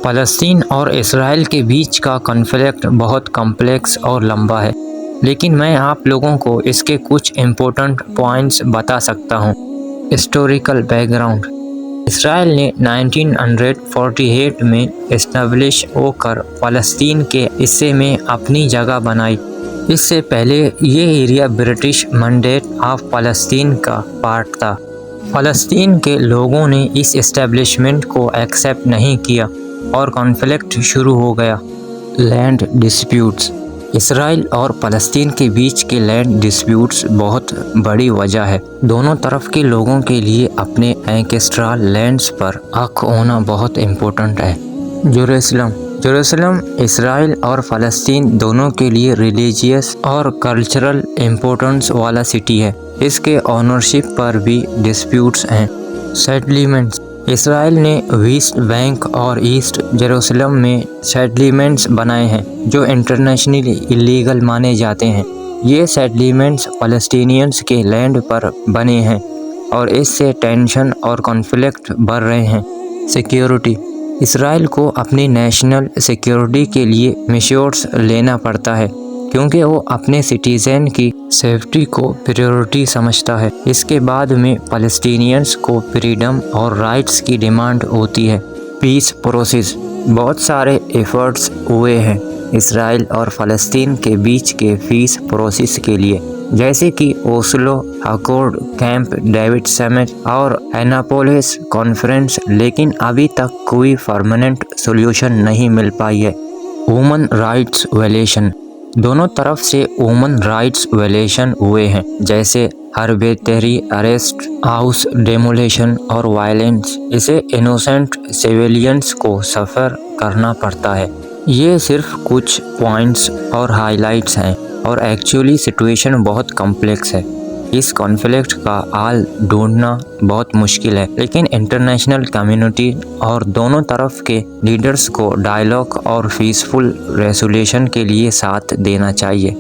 فلسطین اور اسرائیل کے بیچ کا کنفلکٹ بہت کمپلیکس اور لمبا ہے، لیکن میں آپ لوگوں کو اس کے کچھ امپورٹنٹ پوائنٹس بتا سکتا ہوں۔ ہسٹوریکل بیک گراؤنڈ: اسرائیل نے 1948 میں اسٹیبلش ہو کر فلسطین کے حصے میں اپنی جگہ بنائی۔ اس سے پہلے یہ ایریا برٹش مینڈیٹ آف فلسطین کا پارٹ تھا۔ فلسطین کے لوگوں نے اس اسٹیبلشمنٹ کو ایکسیپٹ نہیں کیا اور کنفلکٹ شروع ہو گیا۔ لینڈ ڈسپیوٹس: اسرائیل اور فلسطین کے بیچ کے لینڈ ڈسپیوٹس بہت بڑی وجہ ہے۔ دونوں طرف کے لوگوں کے لیے اپنے اینکسٹرل لینڈز پر حق ہونا بہت امپورٹنٹ ہے۔ جیروسلم اسرائیل اور فلسطین دونوں کے لیے ریلیجیس اور کلچرل امپورٹنس والا سٹی ہے۔ اس کے اونرشپ پر بھی ڈسپیوٹس ہیں۔ سیٹلمنٹس: اسرائیل نے ویسٹ بینک اور ایسٹ جیروسلم میں سیٹلمنٹس بنائے ہیں جو انٹرنیشنلی اللیگل مانے جاتے ہیں۔ یہ سیٹلمنٹس فلسطینیانز کے لینڈ پر بنے ہیں اور اس سے ٹینشن اور کنفلکٹ بڑھ رہے ہیں۔ سیکیورٹی: اسرائیل کو اپنی نیشنل سیکیورٹی کے لیے میشورز لینا پڑتا ہے کیونکہ وہ اپنے سٹیزن کی سیفٹی کو پریورٹی سمجھتا ہے۔ اس کے بعد میں فلسطینیانز کو فریڈم اور رائٹس کی ڈیمانڈ ہوتی ہے۔ پیس پروسیس: بہت سارے ایفرٹس ہوئے ہیں اسرائیل اور فلسطین کے بیچ کے پیس پروسیس کے لیے، جیسے کہ اوسلو اکارڈ، کیمپ ڈیوڈ سمٹ اور ایناپولس کانفرنس، لیکن ابھی تک کوئی پرماننٹ سولوشن نہیں مل پائی ہے۔ وومن رائٹس ویلیشن: دونوں طرف سے وومن رائٹس ویلیشن ہوئے ہیں، جیسے آربیٹری اریسٹ، ہاؤس ڈیمولیشن اور وائلنس۔ اسے انوسنٹ سویلینز کو سفر کرنا پڑتا ہے۔ یہ صرف کچھ پوائنٹس اور ہائی لائٹس ہیں اور ایکچولی سچویشن بہت کمپلیکس ہے۔ اس کانفلکٹ کا حل ڈھونڈنا بہت مشکل ہے، لیکن انٹرنیشنل کمیونٹی اور دونوں طرف کے لیڈرز کو ڈائیلاگ اور پیسفل ریزولوشن کے لیے ساتھ دینا چاہیے۔